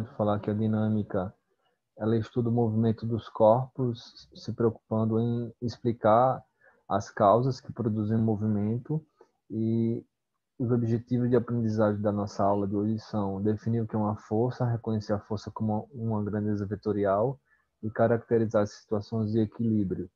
falar que a dinâmica ela estuda o movimento dos corpos, se preocupando em explicar as causas que produzem o movimento, e os objetivos de aprendizagem da nossa aula de hoje são definir o que é uma força, reconhecer a força como uma grandeza vetorial e caracterizar as situações de equilíbrio.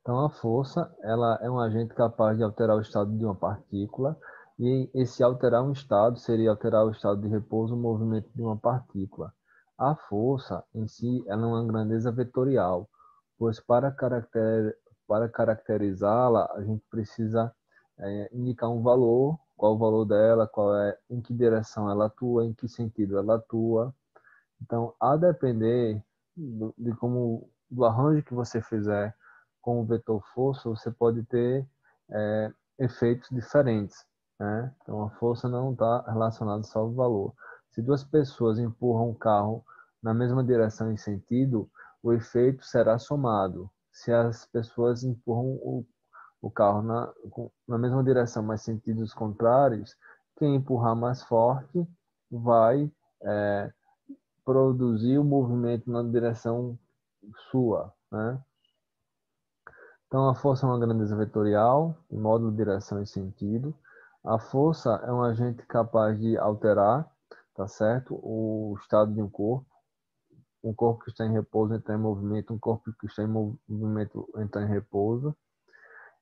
Então, a força, ela é um agente capaz de alterar o estado de uma partícula, e esse alterar um estado seria alterar o estado de repouso ou movimento de uma partícula. A força, em si, ela é uma grandeza vetorial, pois para caracterizá-la, a gente precisa indicar um valor, qual o valor dela, qual é, em que direção ela atua, em que sentido ela atua. Então, a depender de como do arranjo que você fizer com o vetor força, você pode ter efeitos diferentes, né? Então, a força não está relacionada só ao valor. Se duas pessoas empurram um carro na mesma direção e sentido, o efeito será somado. Se as pessoas empurram o carro na mesma direção, mas sentidos contrários, quem empurrar mais forte vai é, produzir o movimento na direção sua, né? Então, a força é uma grandeza vetorial, em módulo, direção e sentido. A força é um agente capaz de alterar, tá certo? O estado de um corpo. Um corpo que está em repouso entra em movimento, um corpo que está em movimento entra em repouso.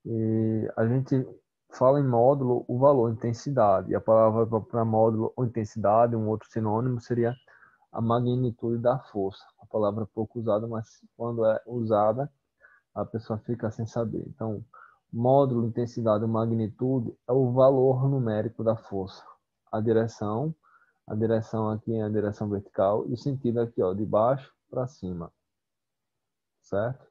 E a gente fala em módulo o valor, intensidade. E a palavra para módulo ou intensidade, um outro sinônimo, seria a magnitude da força. A palavra é pouco usada, mas quando é usada, a pessoa fica sem saber. Então, módulo, intensidade ou magnitude é o valor numérico da força. A direção aqui é a direção vertical e o sentido aqui, ó, de baixo para cima, certo?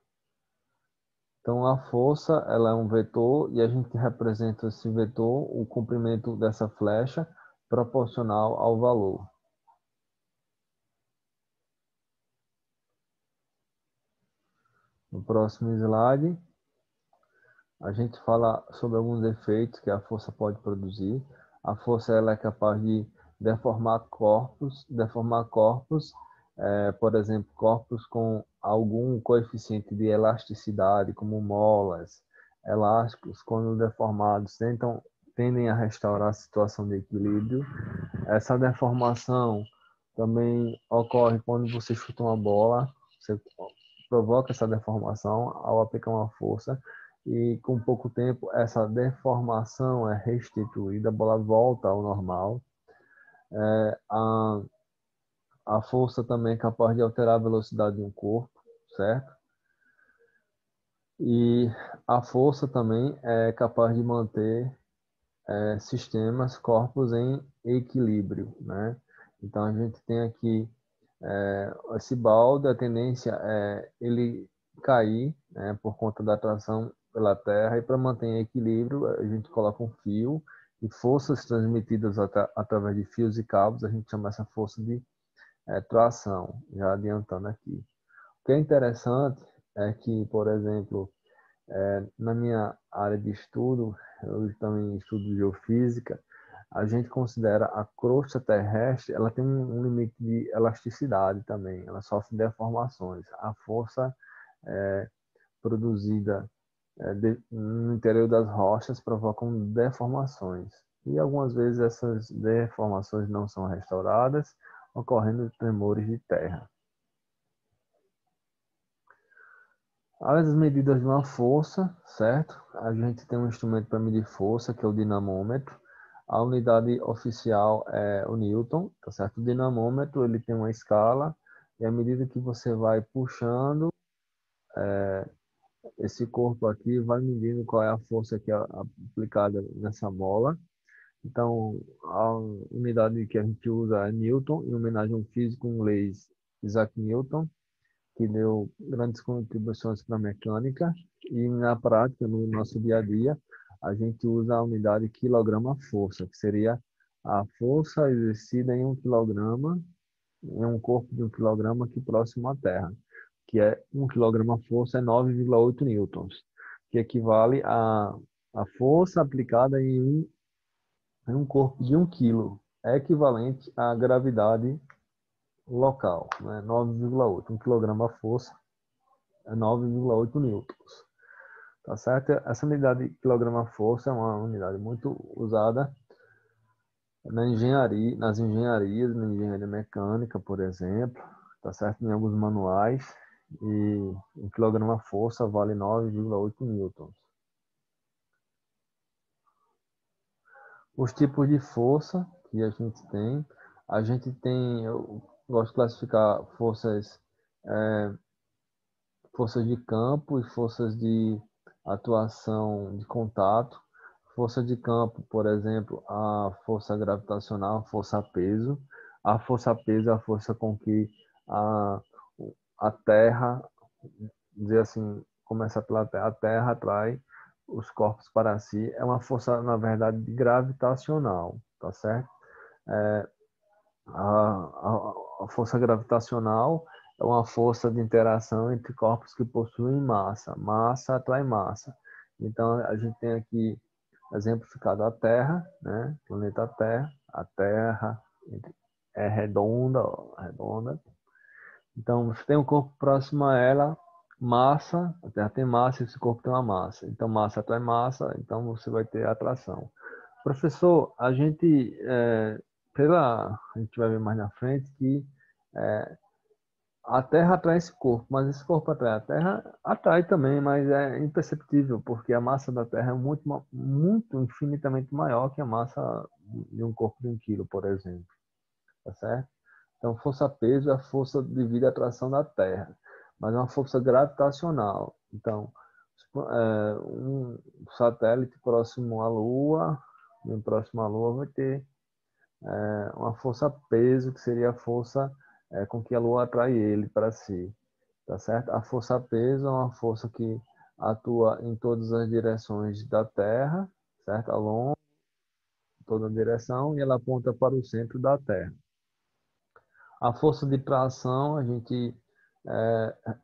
Então, a força, ela é um vetor e a gente representa esse vetor, o comprimento dessa flecha, proporcional ao valor. No próximo slide, a gente fala sobre alguns efeitos que a força pode produzir. A força ela é capaz de deformar corpos, por exemplo, corpos com algum coeficiente de elasticidade, como molas, elásticos, quando deformados, tendem a restaurar a situação de equilíbrio. Essa deformação também ocorre quando você chuta uma bola, você provoca essa deformação ao aplicar uma força, e com pouco tempo essa deformação é restituída, a bola volta ao normal. A força também é capaz de alterar a velocidade de um corpo, certo? E a força também é capaz de manter sistemas, corpos em equilíbrio, né? Então a gente tem aqui esse balde, a tendência é ele cair, né, por conta da atração pela Terra, e para manter em equilíbrio a gente coloca um fio e forças transmitidas através de fios e cabos, a gente chama essa força de tração, já adiantando aqui. O que é interessante é que, por exemplo, na minha área de estudo, eu também estudo geofísica, a gente considera a crosta terrestre, ela tem um limite de elasticidade também, ela sofre deformações. A força produzida no interior das rochas provocam deformações. E algumas vezes essas deformações não são restauradas, ocorrendo tremores de terra. As medidas de uma força, certo? A gente tem um instrumento para medir força, que é o dinamômetro. A unidade oficial é o Newton, tá certo? O dinamômetro, ele tem uma escala, e à medida que você vai puxando, esse corpo aqui vai medindo qual é a força que é aplicada nessa bola. Então, a unidade que a gente usa é Newton, em homenagem a um físico inglês, Isaac Newton, que deu grandes contribuições para a mecânica. E na prática, no nosso dia a dia, a gente usa a unidade quilograma-força, que seria a força exercida em 1 quilograma, em um corpo de 1 quilograma aqui próximo à Terra, que é 1 quilograma-força é 9,8 newtons, que equivale a força aplicada em um corpo de 1 quilo. é equivalente à gravidade local, né? 9,8. 1 kg a força é 9,8 newtons. Tá certo? Essa unidade de quilograma força é uma unidade muito usada na engenharia, nas engenharias, na engenharia mecânica, por exemplo, tá certo? Em alguns manuais, e um quilograma força vale 9,8 newtons. Os tipos de força que a gente tem, eu gosto de classificar forças de campo e forças de atuação de contato. Força de campo, por exemplo, a força gravitacional, a força peso. A força peso é a força com que a, a Terra, dizer assim, começa pela Terra, a Terra atrai os corpos para si. É uma força, na verdade, gravitacional, tá certo? A força gravitacional é uma força de interação entre corpos que possuem massa. Massa atrai massa. Então, a gente tem aqui exemplificado a Terra, né? Planeta Terra. A Terra é redonda, ó, redonda. Então, você tem um corpo próximo a ela, massa, a Terra tem massa e esse corpo tem uma massa. Então, massa atrai massa, então você vai ter atração. Professor, a gente vai ver mais na frente que é, a Terra atrai esse corpo, mas esse corpo atrai a Terra, atrai também, mas é imperceptível, porque a massa da Terra é muito infinitamente maior que a massa de um corpo de 1 quilo, por exemplo. Tá certo? Então, força-peso é a força devido à atração da Terra, mas é uma força gravitacional. Então, um satélite próximo à Lua, bem próximo à Lua, vai ter uma força-peso, que seria a força com que a Lua atrai ele para si. Tá certo? A força-peso é uma força que atua em todas as direções da Terra, certo? Ao longo de toda a direção, e ela aponta para o centro da Terra. A força de tração, é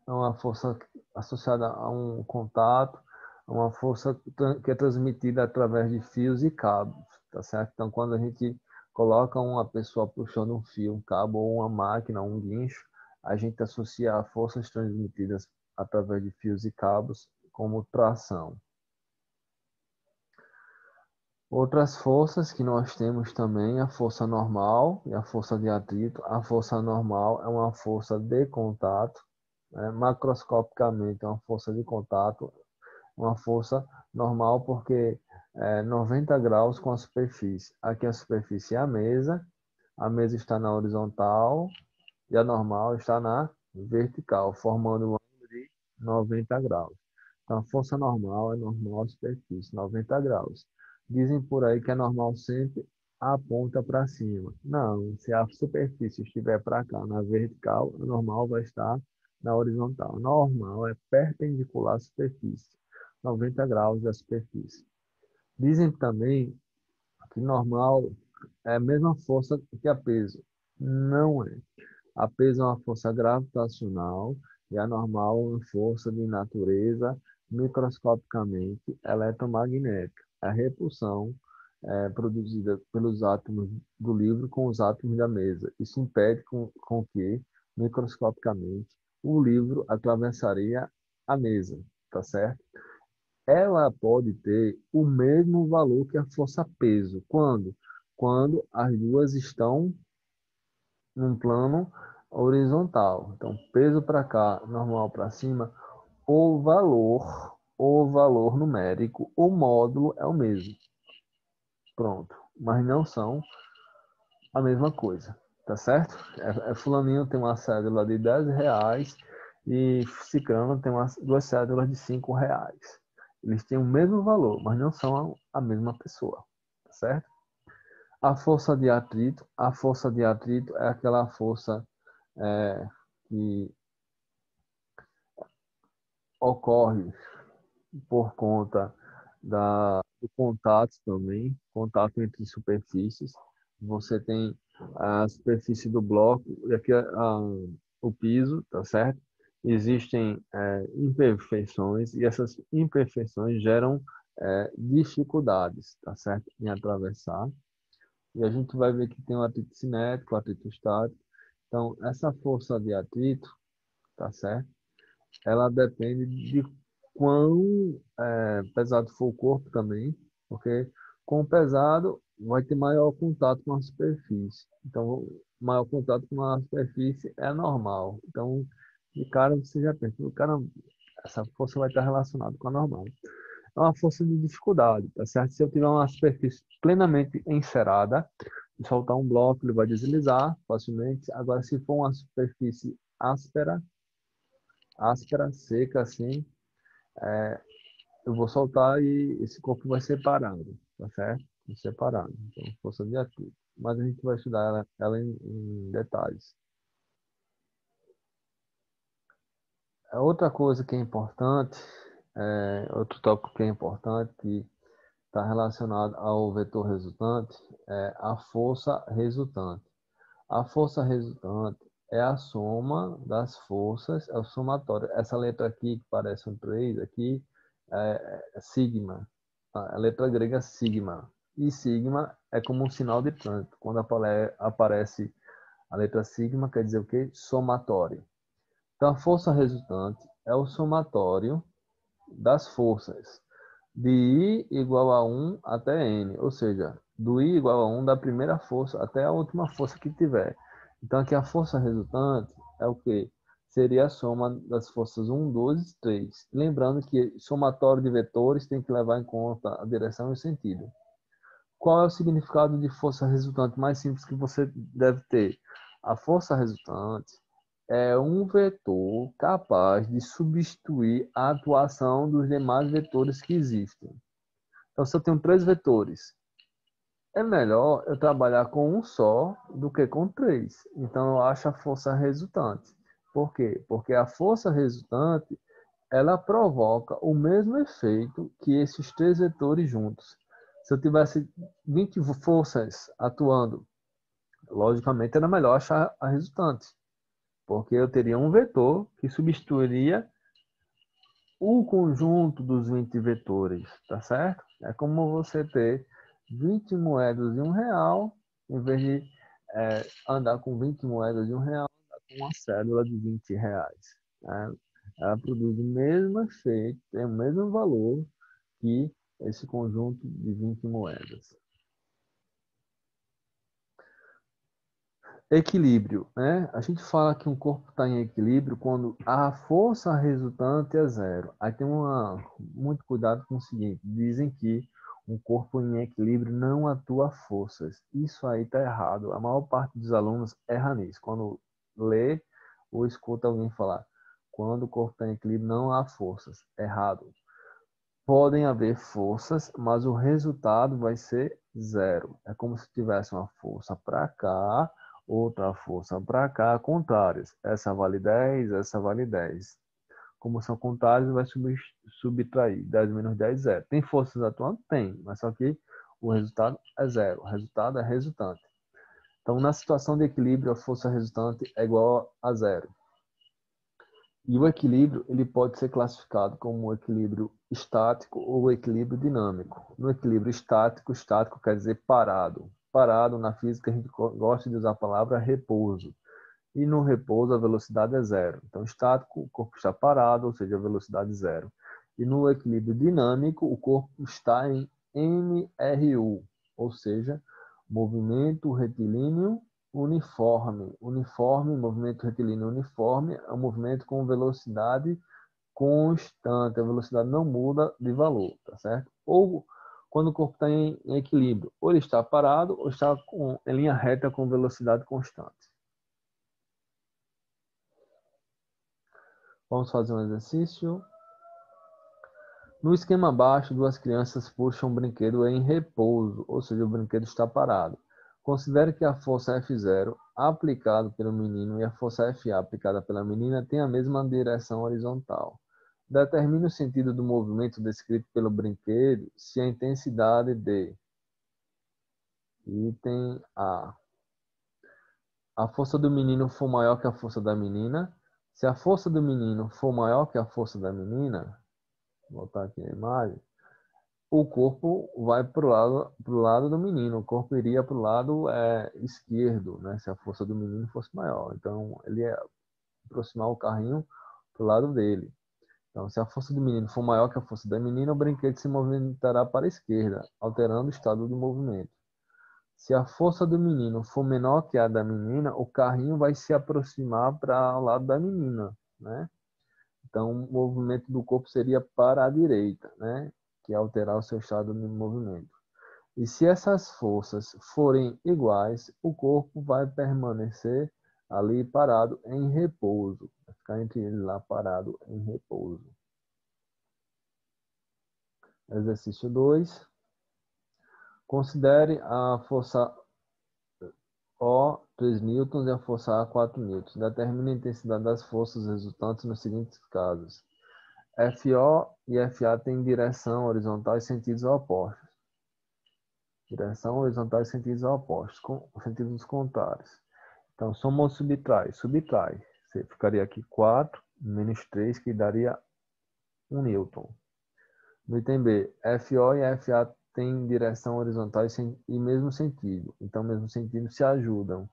uma força associada a um contato, uma força que é transmitida através de fios e cabos, tá certo? Então, quando a gente coloca uma pessoa puxando um fio, um cabo ou uma máquina, um guincho, a gente associa a forças transmitidas através de fios e cabos como tração. Outras forças que nós temos também, a força normal e a força de atrito. A força normal é uma força de contato, né? Macroscopicamente é uma força de contato, uma força normal porque 90 graus com a superfície. Aqui a superfície é a mesa está na horizontal e a normal está na vertical, formando um ângulo de 90 graus. Então, a força normal é normal à superfície, 90 graus. Dizem por aí que é normal sempre aponta para cima. Não, se a superfície estiver para cá, na vertical, a normal vai estar na horizontal. Normal é perpendicular à superfície, 90 graus da superfície. Dizem também que normal é a mesma força que a peso. Não é. A peso é uma força gravitacional e a normal é uma força de natureza microscopicamente eletromagnética. A repulsão é produzida pelos átomos do livro com os átomos da mesa. Isso impede com que, microscopicamente, o livro atravessaria a mesa, tá certo? Ela pode ter o mesmo valor que a força peso. Quando? Quando as duas estão num plano horizontal. Então, peso para cá, normal para cima, o valor numérico, o módulo é o mesmo. Pronto. Mas não são a mesma coisa. Tá certo? Fulaninho tem uma cédula de R$ 10 e Cicrano tem duas cédulas de R$ 5. Eles têm o mesmo valor, mas não são a mesma pessoa. Tá certo? A força de atrito é aquela força que ocorre por conta do contato também, contato entre superfícies. Você tem a superfície do bloco e aqui o piso, tá certo? Existem imperfeições e essas imperfeições geram dificuldades, tá certo? Em atravessar. E a gente vai ver que tem o atrito cinético, o atrito estático. Então, essa força de atrito, tá certo? Ela depende de quão pesado for o corpo também, porque com o pesado vai ter maior contato com a superfície. Então, maior contato com a superfície é normal. Então, de cara você já pensa, o cara, essa força vai estar relacionada com a normal. É uma força de dificuldade, tá certo? Se eu tiver uma superfície plenamente encerada, e soltar um bloco, ele vai deslizar facilmente. Agora, se for uma superfície áspera, seca, assim, eu vou soltar e esse corpo vai separando, tá certo? Vai separando. Então, força de atrito. Mas a gente vai estudar ela em detalhes. Outra coisa que é importante, outro tópico que é importante, que está relacionado ao vetor resultante, é a força resultante. A força resultante é a soma das forças, é o somatório. Essa letra aqui, que parece um 3 aqui, é sigma. A letra grega é sigma. E sigma é como um sinal de trânsito. Quando aparece a letra sigma, quer dizer o quê? Somatório. Então, a força resultante é o somatório das forças de I igual a 1 até N, ou seja, do I igual a 1 da primeira força até a última força que tiver. Então aqui a força resultante é o que? Seria a soma das forças 1, 2 e 3. Lembrando que somatório de vetores tem que levar em conta a direção e o sentido. Qual é o significado de força resultante mais simples que você deve ter? A força resultante é um vetor capaz de substituir a atuação dos demais vetores que existem. Então, se eu tenho 3 vetores, é melhor eu trabalhar com um só do que com 3. Então, eu acho a força resultante. Por quê? Porque a força resultante, ela provoca o mesmo efeito que esses 3 vetores juntos. Se eu tivesse 20 forças atuando, logicamente era melhor achar a resultante, porque eu teria um vetor que substituiria o conjunto dos 20 vetores, tá certo? É como você ter 20 moedas de R$ 1, em vez de andar com 20 moedas de R$ 1, andar com uma cédula de R$ 20. Né? Ela produz o mesmo efeito, tem o mesmo valor que esse conjunto de 20 moedas. Equilíbrio, né? A gente fala que um corpo está em equilíbrio quando a força resultante é zero. Aí tem muito cuidado com o seguinte: dizem que um corpo em equilíbrio não atua forças. Isso aí está errado. A maior parte dos alunos erra nisso. Quando lê ou escuta alguém falar, quando o corpo está em equilíbrio não há forças. Errado. Podem haver forças, mas o resultado vai ser zero. É como se tivesse uma força para cá, outra força para cá, contrárias. Essa vale 10, essa vale 10. Como são contrários, vai subtrair. 10 menos 10, zero. Tem forças atuando? Tem, mas só que o resultado é zero. O resultado é resultante. Então, na situação de equilíbrio, a força resultante é igual a zero. E o equilíbrio ele pode ser classificado como equilíbrio estático ou equilíbrio dinâmico. No equilíbrio estático, estático quer dizer parado. Parado, na física, a gente gosta de usar a palavra repouso. E no repouso, a velocidade é zero. Então, estático, o corpo está parado, ou seja, a velocidade zero. E no equilíbrio dinâmico, o corpo está em MRU, ou seja, movimento retilíneo uniforme. Uniforme, movimento retilíneo uniforme, é um movimento com velocidade constante. A velocidade não muda de valor, tá certo? Ou quando o corpo está em equilíbrio, ou ele está parado, ou está em linha reta com velocidade constante. Vamos fazer um exercício. No esquema abaixo, duas crianças puxam um brinquedo em repouso, ou seja, o brinquedo está parado. Considere que a força F0 aplicada pelo menino e a força FA aplicada pela menina têm a mesma direção horizontal. Determine o sentido do movimento descrito pelo brinquedo se a intensidade de item a força do menino for maior que a força da menina. Se a força do menino for maior que a força da menina, vou botar aqui a imagem, o corpo vai para o lado do menino. O corpo iria para o lado esquerdo, né? Se a força do menino fosse maior. Então, ele ia aproximar o carrinho para o lado dele. Então, se a força do menino for maior que a força da menina, o brinquedo se movimentará para a esquerda, alterando o estado de movimento. Se a força do menino for menor que a da menina, o carrinho vai se aproximar para o lado da menina, né? Então, o movimento do corpo seria para a direita, né? Que é alterar o seu estado de movimento. E se essas forças forem iguais, o corpo vai permanecer ali parado em repouso. Vai ficar entre eles lá parado em repouso. Exercício 2. Considere a força O 3 newtons e a força A 4 newtons. Determine a intensidade das forças resultantes nos seguintes casos. FO e FA têm direção horizontal e sentidos opostos. Direção horizontal e sentidos opostos, com sentidos contrários. Então, soma ou subtrai? Subtrai. Você ficaria aqui 4 menos 3, que daria 1 newton. No item B, FO e FA têm direção horizontal e mesmo sentido. Então, mesmo sentido se ajudam.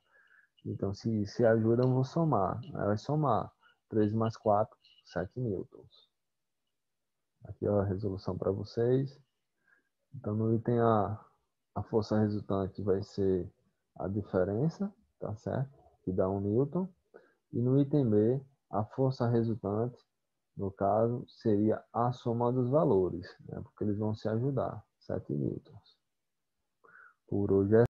Então, se ajudam, eu vou somar. Aí vai somar. 3 mais 4, 7 newtons. Aqui é a resolução para vocês. Então, no item A força resultante vai ser a diferença, tá certo? Que dá 1 newton. E no item B, a força resultante, no caso, seria a soma dos valores, né? Porque eles vão se ajudar. 7 newtons. Por hoje é